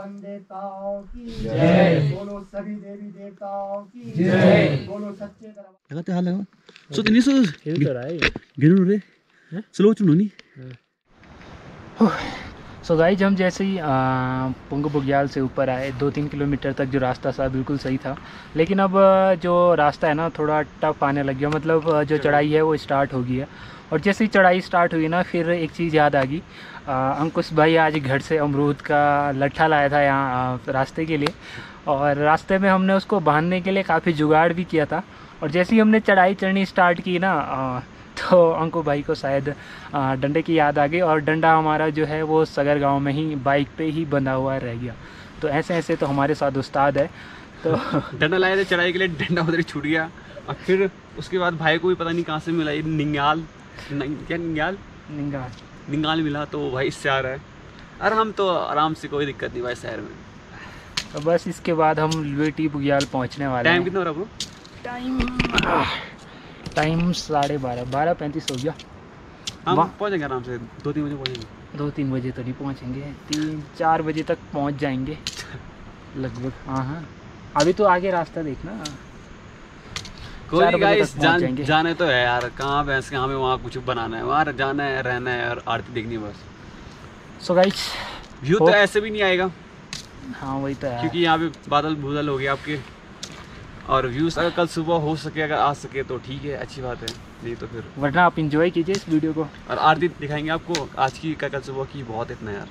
देवताओं की जय, बोलो सभी देवी देवताओं की जय, बोलो सच्चे दरबार। लगाते हाल लगा सो तनी सो गिनो रे स्लो चुनो नी। सो गाइस हम जैसे ही पुंग बुग्याल से ऊपर आए 2-3 किलोमीटर तक जो रास्ता था बिल्कुल सही था, लेकिन अब जो रास्ता है ना थोड़ा टफ आने लग गया, मतलब जो चढ़ाई है वो स्टार्ट हो गई है। और जैसे ही चढ़ाई स्टार्ट हुई ना फिर एक चीज़ याद आ गई, अंकुश भाई आज घर से अमरूद का लट्ठा लाया था यहाँ रास्ते के लिए, और रास्ते में हमने उसको बांधने के लिए काफ़ी जुगाड़ भी किया था। और जैसे ही हमने चढ़ाई चढ़नी स्टार्ट की ना तो अंकु भाई को शायद डंडे की याद आ गई, और डंडा हमारा जो है वो सगर गांव में ही बाइक पे ही बंधा हुआ रह गया। तो ऐसे ऐसे तो हमारे साथ उस्ताद है। तो डंडा लाए थे चढ़ाई के लिए, डंडा उधर ही छूट गया, और फिर उसके बाद भाई को भी पता नहीं कहाँ से मिला ये निंगाल मिला, तो भाई इससे आ रहा है। और हम तो आराम से, कोई दिक्कत नहीं भाई शहर में। तो बस इसके बाद हम लुएटी बुग्याल पहुँचने वाले हैं। टाइम कितना हो रहा ब्रो? टाइम 12:30 12:35 हो गया। हम पहुँचेंगे आराम से 2-3 बजे पहुँचेंगे। 2-3 बजे तो नहीं पहुँचेंगे, 3-4 बजे तक पहुँच जाएंगे लगभग। हाँ अभी तो आगे रास्ता देखना। कोई गाइस जाने तो है यार, कहाँ भैंस के हमें वहाँ कुछ बनाना है, वहाँ जाना है, रहना है और आरती देखनी है बस। सो गाइस व्यू तो ऐसे भी नहीं आएगा। हाँ वही तो है, क्योंकि यहाँ पे बादल भूदल हो गया आपके, और व्यूज अगर कल सुबह हो सके, अगर आ सके तो ठीक है, अच्छी बात है, नहीं तो फिर वरना आप इंजॉय कीजिए इस वीडियो को। और आरती दिखाएंगे आपको आज की, कल सुबह की, बहुत इतना यार।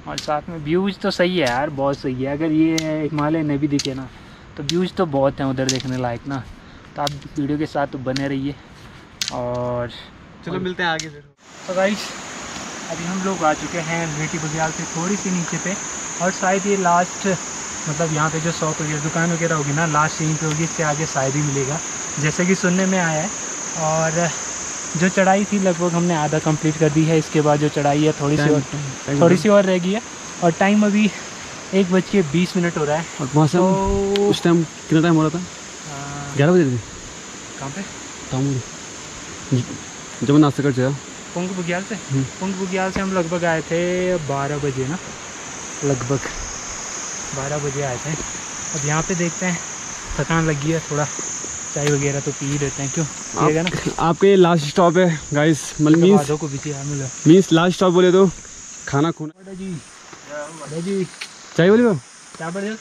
और साथ में व्यूज़ तो सही है यार, बहुत सही है। अगर ये हिमालय ने भी दिखे ना तो व्यूज़ तो बहुत हैं उधर देखने लायक ना। तो आप वीडियो के साथ तो बने रहिए। और चलो मिलते हैं आगे फिर। तो गाइस अभी हम लोग आ चुके हैं लुएटी बुग्याल से थोड़ी सी नीचे पे, और शायद ये लास्ट, मतलब यहाँ पे जो शॉप वगैरह दुकान वगैरह होगी ना लास्ट यहीं पे होगी, इससे आगे शायद ही मिलेगा जैसे कि सुनने में आया है। और जो चढ़ाई थी लगभग हमने आधा कंप्लीट कर दी है। इसके बाद जो चढ़ाई है थोड़ी सी और रह गई है। और टाइम अभी 1:20 हो रहा है। और मौसम तो उस टाइम कितना टाइम हो रहा था? 11 बजे थे। कहाँ पे? जब नाश्ता कर जाए पुंग बुग्याल से। पुंग बुग्याल से हम लगभग आए थे 12 बजे ना, लगभग 12 बजे आए थे। अब यहाँ पे देखते हैं, थकान लगी है थोड़ा, चाय वगैरह तो पी ही लेते हैं। क्यों पिएगा ना? आपके लास्ट स्टॉप है गाइस, मीन्स लास्ट स्टॉप बोले तो खाना खूना जी। चाय बोले तो क्या बढ़िया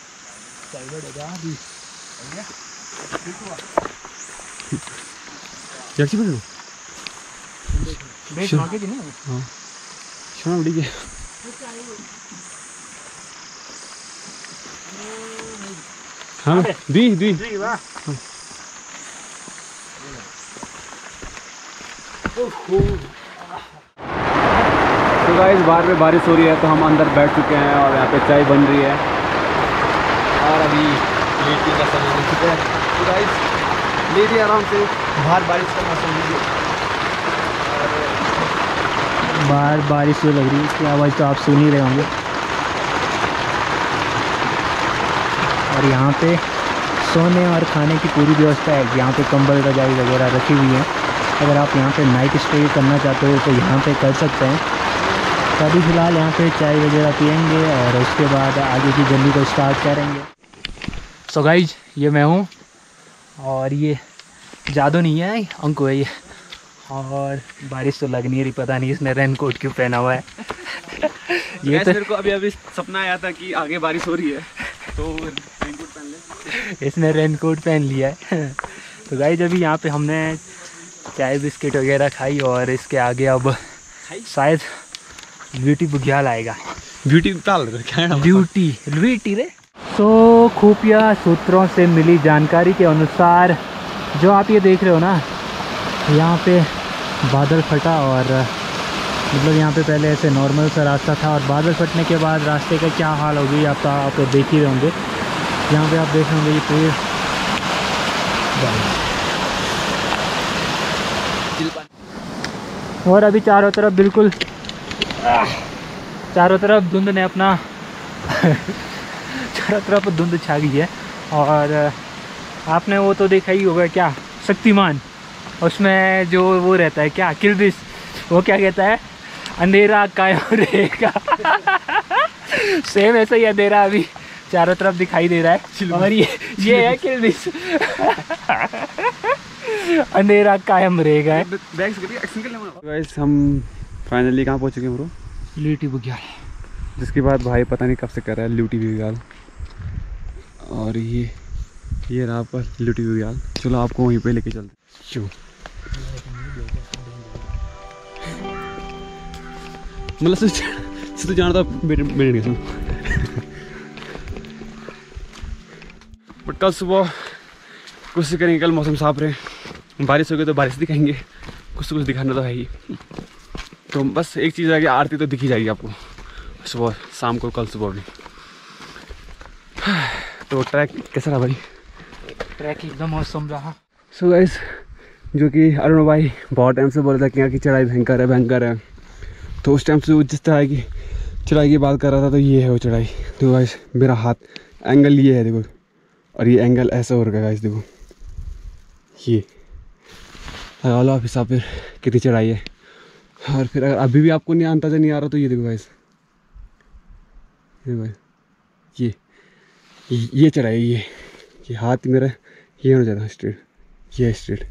जैसी बोले बेच मांगे थी ना। हाँ सुना उड़ी के हाँ दी वाह। तो गाइस बाहर में बारिश हो रही है, तो हम अंदर बैठ चुके हैं और यहाँ पे चाय बन रही है, और अभी मीटिंग का समय हो चुका है। तो गाइस लीजिए आराम से, बाहर बारिश का मौसम लीजिए। बाहर बारिश जो लग रही है इसकी आवाज़ तो आप सुन ही रहे होंगे। और यहाँ पे सोने और खाने की पूरी व्यवस्था है। यहाँ पे कंबल रजाई वगैरह रखी हुई है। अगर आप यहाँ पे नाइट स्टे करना चाहते हो तो यहाँ पे कर सकते हैं। तो अभी फ़िलहाल यहाँ पे चाय वगैरह पियेंगे और उसके बाद आगे की जर्नी को स्टार्ट करेंगे। सो गाइज ये मैं हूँ, और ये जादू नहीं है, अंकु है ये। और बारिश तो लग नहीं रही, पता नहीं इसने रेन कोट क्यों पहना हुआ है। ये तो मेरे को अभी सपना आया था कि आगे बारिश हो रही है, तो रेनकोट पहन ले। इसने रेनकोट पहन लिया है। तो गाइस अभी यहाँ पे हमने चाय बिस्किट वगैरह खाई, और इसके आगे अब शायद लुएटी बुग्याल आएगा। लुएटी रे। तो खुफिया सूत्रों से मिली जानकारी के अनुसार जो आप ये देख रहे हो ना, यहाँ पे बादल फटा, और मतलब यहाँ पे पहले ऐसे नॉर्मल सा रास्ता था, और बादल फटने के बाद रास्ते का क्या हाल हो गई आप देख ही रहे होंगे। यहाँ पे आप देख रहे होंगे ये पेड़, और अभी चारों तरफ बिल्कुल चारों तरफ धुंध ने अपना चारों तरफ धुंध छा गई है। और आपने वो तो देखा ही होगा क्या, शक्तिमान, उसमें जो वो रहता है क्या, किल बिस, वो क्या कहता है, अंधेरा कायम रहेगा। सेम ऐसा ही अंधेरा अभी चारों तरफ दिखाई दे रहा है। और ये है कि अंधेरा कायम रहेगा। गाइस हम फाइनली कहाँ पहुँच चुके हैं ब्रो? ल्यूटी बुग्याल, जिसकी बात भाई पता नहीं कब से कर रहा है, ल्यूटी बुग्याल। और ये रहा पर ल्यूटी बुग्याल। चलो आपको वहीं पे लेके चलते। क्यों मतलब तो जानता मेरे सुन। बट कल सुबह कोशिश करेंगे, कल मौसम साफ रहे। बारिश हो गई तो बारिश दिखाएंगे, कुछ दिखाना तो है ही। तो बस एक चीज़ है कि आरती तो दिखी जाएगी आपको सुबह शाम को, कल सुबह भी। तो ट्रैक कैसा रहा भाई? ट्रैक एकदम मौसम रहा। सो गाइस, जो कि अरुण भाई बहुत टाइम से बोल रहा था कि यहाँ की चढ़ाई भयंकर है। तो उस टाइम से वो जिस तरह की चढ़ाई की बात कर रहा था, तो ये है वो चढ़ाई। तो गाइस मेरा हाथ एंगल ये है देखो, और ये एंगल ऐसा हो रखा है गाइस देखो। ये लगा लो आप हिसाब फिर कितनी चढ़ाई है। और फिर अगर अभी भी आपको नहीं अंदाजा नहीं आ रहा तो ये देखो गाइस, ये चढ़ाई, ये हाथ मेरा ये होना चाहिए स्ट्रेट, ये स्ट्रेट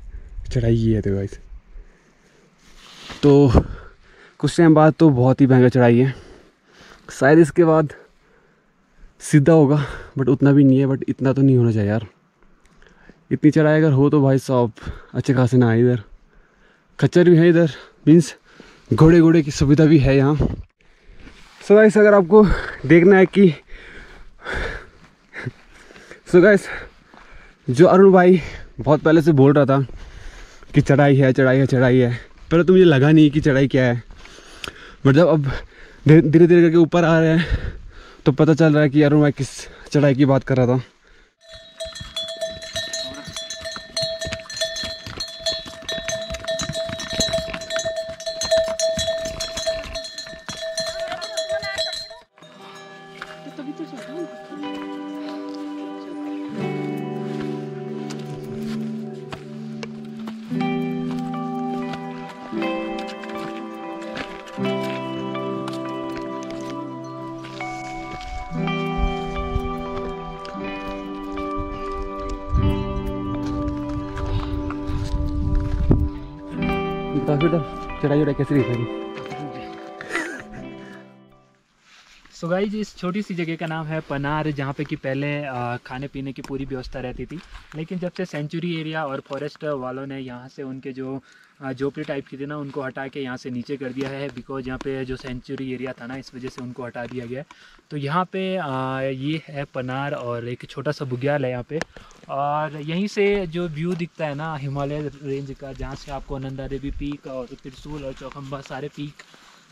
चढ़ाई ये है देखो गाइस। तो कुछ टाइम बाद तो बहुत ही भयंकर चढ़ाई है। शायद इसके बाद सीधा होगा, बट उतना भी नहीं है। बट इतना तो नहीं होना चाहिए यार। इतनी चढ़ाई अगर हो तो भाई साहब अच्छे खासे ना है। इधर खच्चर भी है, इधर मीन्स घोड़े की सुविधा भी है यहाँ। सो गाइस अगर आपको देखना है कि सो गाइस जो अरुण भाई बहुत पहले से बोल रहा था कि चढ़ाई है, पहले तो मुझे लगा नहीं कि चढ़ाई क्या है। बट जब अब धीरे धीरे करके ऊपर आ रहे हैं तो पता चल रहा है कि अरुण भाई किस चढ़ाई की बात कर रहा था। चढ़ाई कैसी रही? सो गाइस इस छोटी सी जगह का नाम है पनार, जहाँ पे कि पहले खाने पीने की पूरी व्यवस्था रहती थी। लेकिन जब से सेंचुरी एरिया और फॉरेस्ट वालों ने यहाँ से उनके जो झोपड़ी टाइप की थी ना, उनको हटा के यहाँ से नीचे कर दिया है। बिकॉज यहाँ पे जो सेंचुरी एरिया था ना, इस वजह से उनको हटा दिया गया। तो यहाँ पे ये है पनार और एक छोटा सा बुग्याल है यहाँ पे। और यहीं से जो व्यू दिखता है ना हिमालय रेंज का, जहाँ से आपको नंदा देवी पीक और त्रिशूल और चौखंबा सारे पीक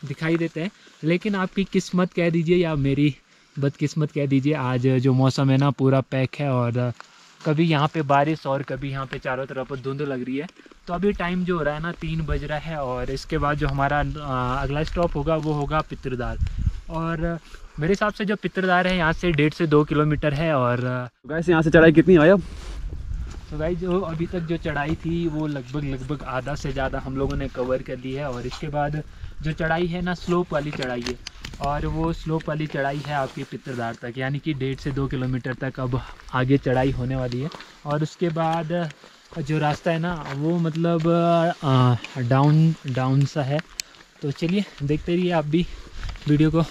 दिखाई देते हैं। लेकिन आपकी किस्मत कह दीजिए या मेरी बदकिस्मत कह दीजिए, आज जो मौसम है ना पूरा पैक है। और कभी यहाँ पे बारिश और कभी यहाँ पे चारों तरफ धुंध लग रही है। तो अभी टाइम जो हो रहा है ना 3 बज रहा है। और इसके बाद जो हमारा अगला स्टॉप होगा वो होगा पितरदार। और मेरे हिसाब से जो पितरदार है यहाँ से 1.5 से 2 किलोमीटर है। और गाइस यहाँ से चढ़ाई कितनी आई अब? तो गाइस जो अभी तक जो चढ़ाई थी वो लगभग आधा से ज़्यादा हम लोगों ने कवर कर ली है। और इसके बाद जो चढ़ाई है ना स्लोप वाली चढ़ाई है, और वो स्लोप वाली चढ़ाई है आपकी पितरदार तक, यानी कि 1.5 से 2 किलोमीटर तक अब आगे चढ़ाई होने वाली है। और उसके बाद जो रास्ता है ना वो मतलब डाउन सा है। तो चलिए देखते रहिए आप भी वीडियो को।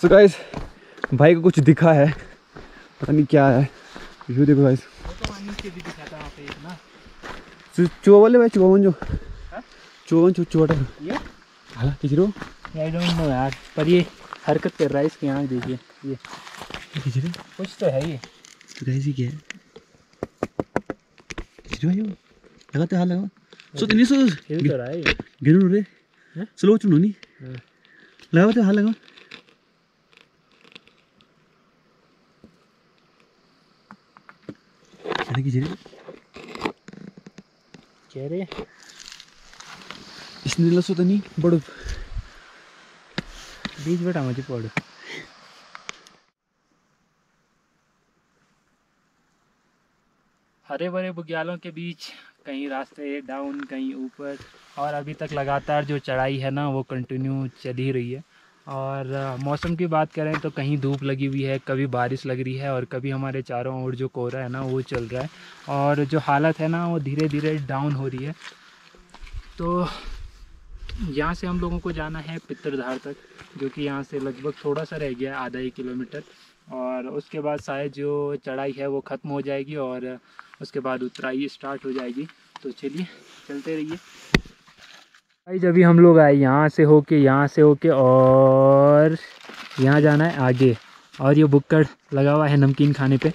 सो गाइस भाई को कुछ दिखा है, पता नहीं क्या है। व्यू देखो गाइस, नीचे भी दिखा था वहाँ पे एक ना चुवा वाले भाई, चुवावन जो चुवाटा ये हाला किचरो आई डोंट नो यार, पर ये हरकत कर रहा है। इसके यहाँ देखिए ये किचरे कुछ तो है। ये तो गाइस ये क्या है? किचरो है, लगाते हाल लगा सो तो नहीं सो हिल तो रहा है ये। गिनो रे स्लो चुनो नहीं लगाते हाल लगा। अरे किचरे कह रहे इसने लसो तो नहीं बड़ो बीच बेटा मुझे पड़ो। हरे भरे बुग्यालों के बीच कहीं रास्ते डाउन कहीं ऊपर। और अभी तक लगातार जो चढ़ाई है ना वो कंटिन्यू चल ही रही है। और मौसम की बात करें तो कहीं धूप लगी हुई है, कभी बारिश लग रही है और कभी हमारे चारों ओर जो कोहरा है ना वो चल रहा है और जो हालत है ना वो धीरे धीरे डाउन हो रही है। तो यहाँ से हम लोगों को जाना है पित्तरधार तक, जो कि यहाँ से लगभग थोड़ा सा रह गया है, आधा 1 किलोमीटर। और उसके बाद शायद जो चढ़ाई है वो ख़त्म हो जाएगी और उसके बाद उतराई स्टार्ट हो जाएगी। तो चलिए चलते रहिए भाई। जब भी हम लोग आए यहाँ से होके और यहाँ जाना है आगे, और ये बुक्कड़ लगा हुआ है नमकीन खाने पे।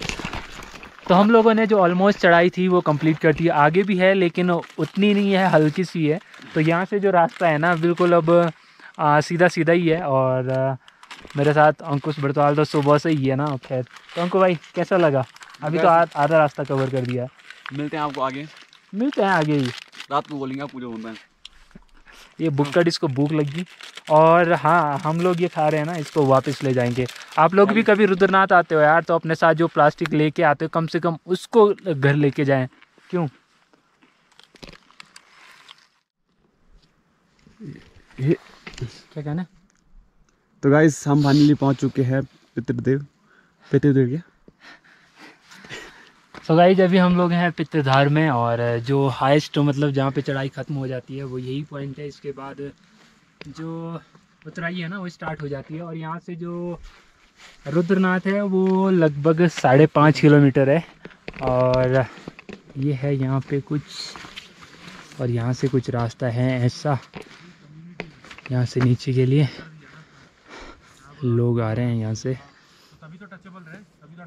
तो हम लोगों ने जो ऑलमोस्ट चढ़ाई थी वो कंप्लीट कर दी, आगे भी है लेकिन उतनी नहीं है, हल्की सी है। तो यहाँ से जो रास्ता है ना बिल्कुल अब सीधा सीधा ही है। और मेरे साथ अंकुश बड़तवाल तो सुबह से ही है ना। खैर तो अंकुश भाई कैसा लगा? अभी तो आधा रास्ता कवर कर दिया। मिलते हैं आपको आगे, मिलते हैं आगे ही, रात को बोलेंगे पूजा होता है। ये बुक्कड़ इसको भूख लगी और हाँ हम लोग ये खा रहे हैं ना, इसको वापस ले जाएंगे। आप लोग भी कभी रुद्रनाथ आते हो यार तो अपने साथ जो प्लास्टिक लेके आते हो कम से कम उसको घर लेके जाएं। क्यों? क्या कहना? तो गाइस हम फाइनली पहुंच चुके हैं पितृदेव क्या। सो गाइस अभी हम लोग हैं पित्तरधार में और जो हाईएस्ट मतलब जहाँ पे चढ़ाई ख़त्म हो जाती है वो यही पॉइंट है। इसके बाद जो उतराई है ना वो स्टार्ट हो जाती है। और यहाँ से जो रुद्रनाथ है वो लगभग 5.5 किलोमीटर है। और ये है यहाँ पे कुछ, और यहाँ से कुछ रास्ता है ऐसा, यहाँ से नीचे के लिए लोग आ रहे हैं यहाँ से। तभी तो टचेबल रहे, तभी तो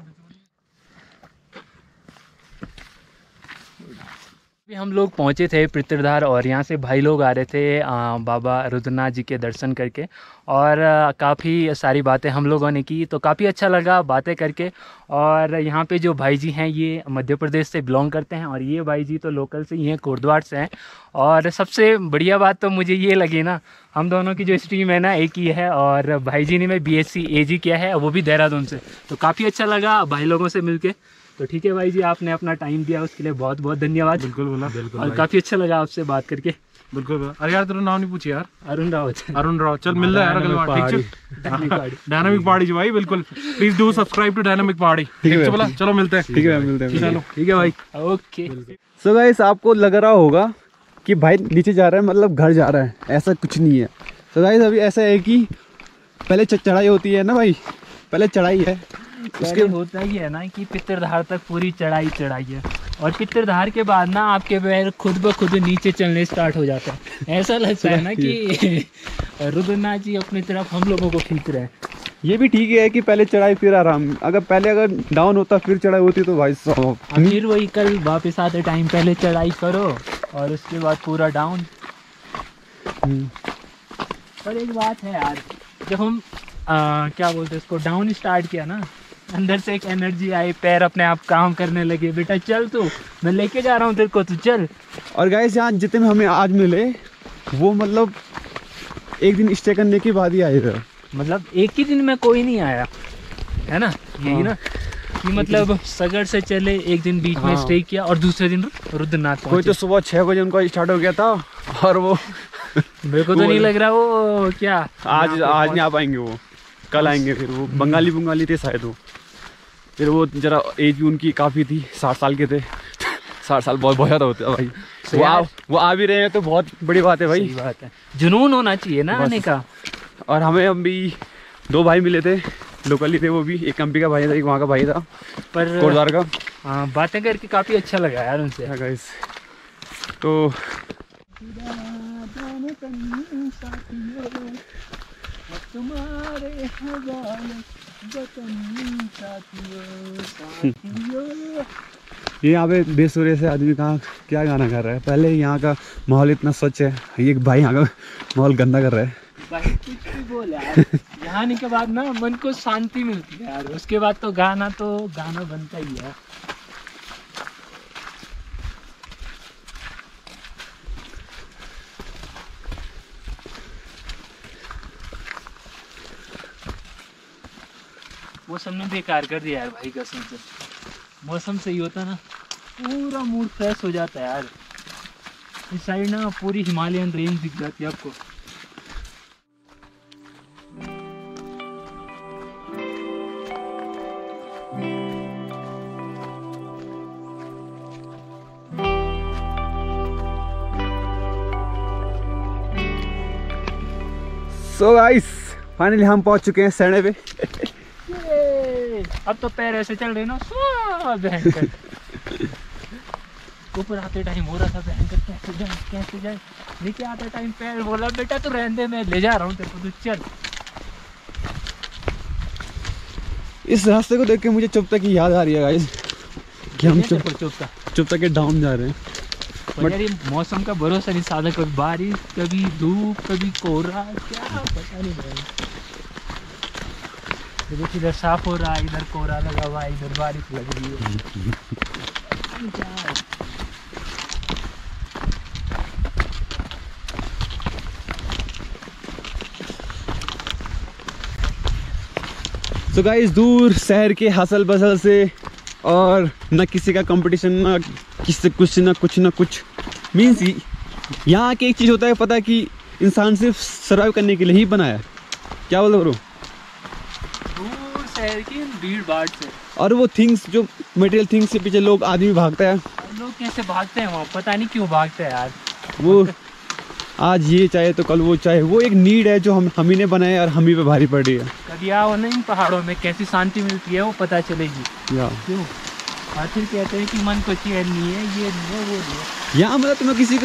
अभी हम लोग पहुँचे थे पित्तरधार और यहाँ से भाई लोग आ रहे थे बाबा रुद्रनाथ जी के दर्शन करके। और काफ़ी सारी बातें हम लोगों ने की तो काफ़ी अच्छा लगा बातें करके। और यहाँ पे जो भाई जी हैं ये मध्य प्रदेश से बिलोंग करते हैं और ये भाई जी तो लोकल से ही हैं, कोटद्वार से हैं। और सबसे बढ़िया बात तो मुझे ये लगी ना, हम दोनों की जो स्ट्रीम है ना एक ही है और भाई जी ने मैं BSc AG किया है, वो भी देहरादून से। तो काफ़ी अच्छा लगा भाई लोगों से मिल के। तो ठीक है भाई जी, आपने अपना टाइम दिया उसके लिए बहुत बहुत धन्यवाद। बिल्कुल बोला, बिल्कुल। और काफ़ी अच्छा लगा आपसे बात करके। बिल्कुल बोला। अरे यार तेरा नाम नहीं पूछे यार। अरुण रावत। अरुण रावत, चल मिल रहा है यार अगली बार, ठीक है। डायनामिक पहाड़ी जो भाई, बिल्कुल please do subscribe to Dynamic Pahadi, ठीक है बोला। चलो मिलते हैं, ठीक है मिलते हैं, चलो ठीक है भाई, ओके। सो गाइस आपको लग रहा होगा कि भाई नीचे जा रहा है मतलब घर जा रहा है, ऐसा कुछ नहीं है। सो गाइस अभी ऐसा है कि पहले चढ़ाई होती है ना भाई, पहले चढ़ाई है, उसके होता ही है ना कि पित्तरधार तक पूरी चढ़ाई है और पित्तरधार के बाद ना आपके पैर खुद ब खुद नीचे चलने स्टार्ट हो जाता है। ऐसा लगता है ना कि रुद्रनाथ जी अपनी तरफ हम लोगों को खींच रहे हैं। ये भी ठीक है कि पहले चढ़ाई फिर आराम, अगर डाउन होता फिर चढ़ाई होती तो भाई साहब फिर वही कल वापस आते टाइम पहले चढ़ाई करो और उसके बाद पूरा डाउन। पर एक बात है यार, जब हम क्या बोलते हैं इसको डाउन स्टार्ट किया ना, अंदर से एक एनर्जी आई, पैर अपने आप काम करने लगे, बेटा चल तू, मैं लेके जा रहा हूँ तेरे को, तू चल। और गाइस यहाँ जितने हमें आज मिले वो मतलब एक दिन स्टे करने के बाद ही आए थे। मतलब एक ही दिन में कोई नहीं आया है ना, यही ना कि मतलब सगर से चले, एक दिन बीच में स्टे किया और दूसरे दिन रुद्रनाथ पहुंचे। कोई तो सुबह 6 बजे उनका स्टार्ट हो गया था और वो मेरे को तो नहीं लग रहा वो क्या आज नहीं आ पाएंगे, वो कल आएंगे। फिर वो बंगाली थे शायद, वो फिर वो जरा एज भी उनकी काफ़ी थी, 60 साल के थे। 60 साल बहुत ज़्यादा होते हैं भाई। वो आ भी रहे हैं तो बहुत बड़ी बात है भाई। सही बात है, जुनून होना चाहिए ना आने का। और हमें अभी 2 भाई मिले थे, लोकली थे वो भी, एक एमपी का भाई था, एक वहाँ का भाई था, पर कोटद्वार का। हाँ बातें करके काफ़ी अच्छा लगा यार उनसे। हाँ गाइस, तो ये यहाँ पे बेसुरे से आदमी कहाँ क्या गाना कर रहा है। पहले यहाँ का माहौल इतना स्वच्छ है, ये भाई यहाँ का माहौल गंदा कर रहा है। भाई कुछ भी बोल यार, यहाँ आने के बाद ना मन को शांति मिलती है यार, उसके बाद तो गाना बनता ही है। मौसम ने बेकार कर दिया यार भाई कसम से। मौसम सही होता ना पूरा मूड फ्रेश हो जाता है यार। इस साइड ना पूरी हिमालयन रेंज दिख जाती है आपको। सो गाइस फाइनली हम पहुंच चुके हैं सैने पे। अब तो पैर ऐसे चल रहे ना भयंकर। ऊपर आते टाइम हो रहा था भयंकर, कैसे जाए। नीचे आते टाइम पैर बोला बेटा तू रहने दे, मैं ले जा रहा हूँ तेरे को, तू चल। इस रास्ते को देख के मुझे चुपता की याद आ रही है गाइस कि हम चुपता के डाउन जा रहे हैं। पर यार ये मौसम का भरोसा नहीं, सादा कभी बारिश कभी धूप कभी कोहरा, क्या पता नहीं भाई। इधर साफ हो रहा है, इधर कोहरा लगा हुआ है, इधर बारिश लग रही है। तो गाइस दूर शहर के हसल बसल से और न किसी का कंपटीशन, ना किसी कुछ ना कुछ मीन्स यहाँ की एक चीज़ होता है पता है कि इंसान सिर्फ सर्वाइव करने के लिए ही बना है। क्या बोल रहे हो? दूर शहर की भीड़ भाड़ से और वो थिंग्स जो मटेरियल थिंग्स के पीछे लोग आदमी भागता है। लोग कैसे भागते हैं वहाँ, पता नहीं क्यों भागते हैं यार। वो आज ये चाहे तो कल वो चाहे, वो एक नीड है जो हम ही ने बनाया और हम ही पे भारी पड़ रही है। कभी आओ ना इन पहाड़ों में, कैसी शांति मिलती है वो पता चलेगी। या क्यों आखिर कहते हैं कि मन को चैन नहीं है, ये नहीं है, वो नहीं है। यहाँ मतलब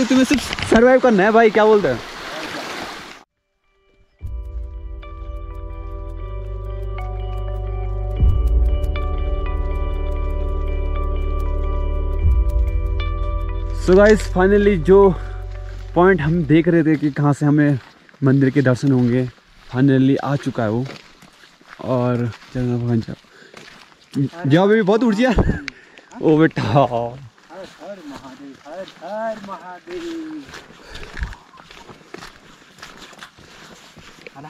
तुम्हें सिर्फ सर्वाइव करना है भाई। क्या बोलते हैं? सो गाइस फाइनली जो पॉइंट हम देख रहे थे कि कहाँ से हमें मंदिर के दर्शन होंगे, फाइनली आ चुका है वो। और चलना भगवान जाओ भी बहुत उड़ गया। ओ बेटा हर हर महादेव, हर हर महादेव। हर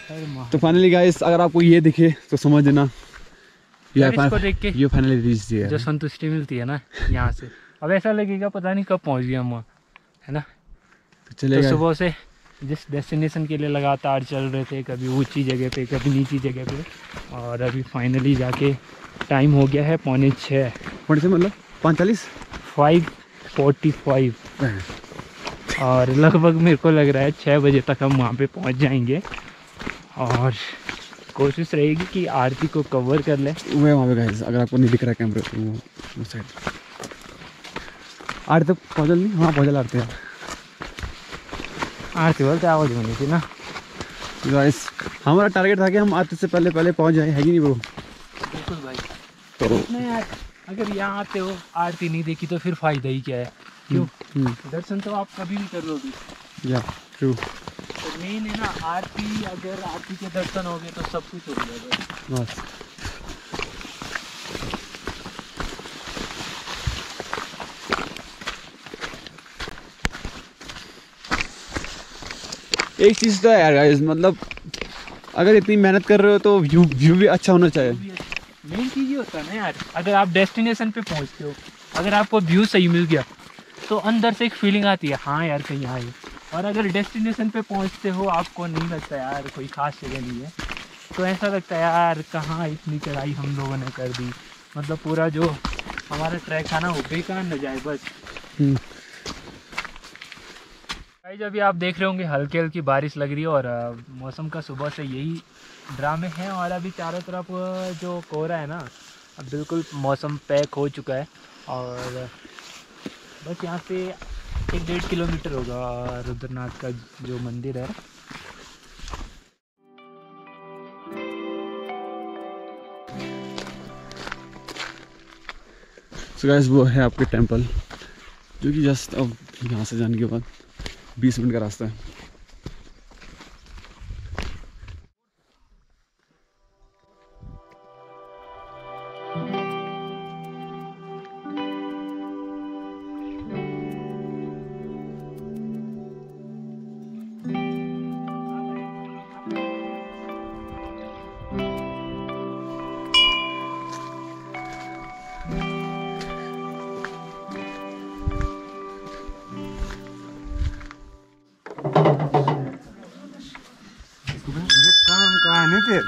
हर महादेव। तो फाइनली गाइस अगर आपको ये दिखे तो समझ देना इसको देख के ये फाइनली रीच दिया जो संतुष्टि मिलती है ना यहाँ से, अब ऐसा लगेगा पता नहीं कब पहुँच गया हम वहाँ, है ना। तो चलेगा। तो सुबह से जिस डेस्टिनेशन के लिए लगातार चल रहे थे, कभी ऊंची जगह पे कभी नीची जगह पे, और अभी फाइनली जाके टाइम हो गया है 5:45। मतलब 5:45 और लगभग मेरे को लग रहा है 6 बजे तक हम वहाँ पे पहुँच जाएंगे। और कोशिश रहेगी कि आरती को कवर कर ले। वो है वहाँ पे गाइस, अगर आपको नहीं दिख रहा है कैमरे तो वो साइड आरती तक पहुँचल नहीं, हाँ पहुँचल आरती है। आरती बोलते आवाज़ होनी थी ना गाइस। हमारा टारगेट था कि हम आरती से पहले पहुँच जाए, है कि नहीं ब्रो? बिल्कुल भाई। तो नहीं यार, अगर यहाँ आते हो आरती नहीं देखी तो फिर फ़ायदा ही क्या है? क्यों? दर्शन तो आप कभी भी कर लोगे। या ट्रू। तो मेन है ना आरती, अगर आरती के दर्शन हो गए तो सब कुछ हो जाएगा बस। एक चीज़ तो है यार गाइस, मतलब अगर इतनी मेहनत कर रहे हो तो व्यू भी अच्छा होना चाहिए। मेन चीज़ ये होता है ना यार, अगर आप डेस्टिनेशन पे पहुंचते हो, अगर आपको व्यू सही मिल गया तो अंदर से एक फीलिंग आती है हाँ यार कहीं आए। और अगर डेस्टिनेशन पे पहुंचते हो आपको नहीं लगता यार कोई खास जगह नहीं है, तो ऐसा लगता है यार कहाँ इतनी चढ़ाई हम लोगों ने कर दी, मतलब पूरा जो हमारा ट्रैक था ना वो बेकार न जाए बस। भाई जब भी आप देख रहे होंगे हल्की हल्की बारिश लग रही है और मौसम का सुबह से यही ड्रामे हैं। और अभी चारों तरफ जो कोहरा है ना, अब बिल्कुल मौसम पैक हो चुका है। और बस यहाँ से 1-1.5 किलोमीटर होगा रुद्रनाथ का जो मंदिर है। So guys, वो है आपके टेंपल जो कि जस्ट अब यहाँ से जाने के बाद 20 मिनट का रास्ता है। काम कहाँ नहीं थे।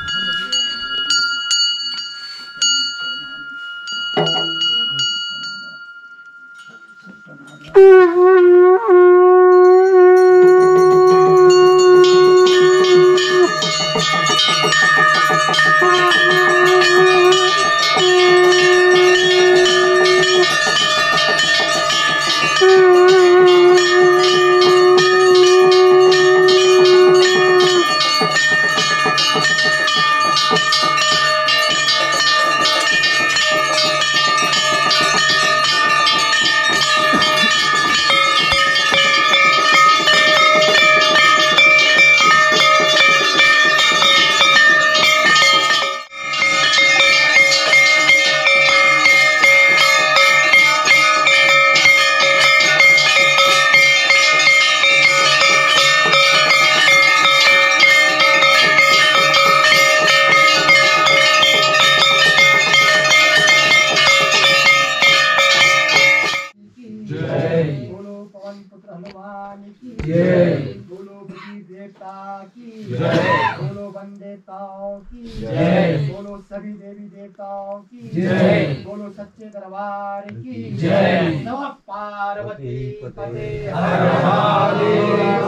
बोलो पवन पुत्र हनुमान की जय। बोलो बुद्धि देवता की जय। बोलो वन देवताओं की जय। बोलो सभी देवी देवताओं की जय। बोलो सच्चे दरबार की जय। नमः पार्वती पते हर महादेव।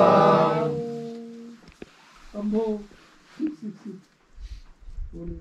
शंभो शिव शिव शिव। बोलो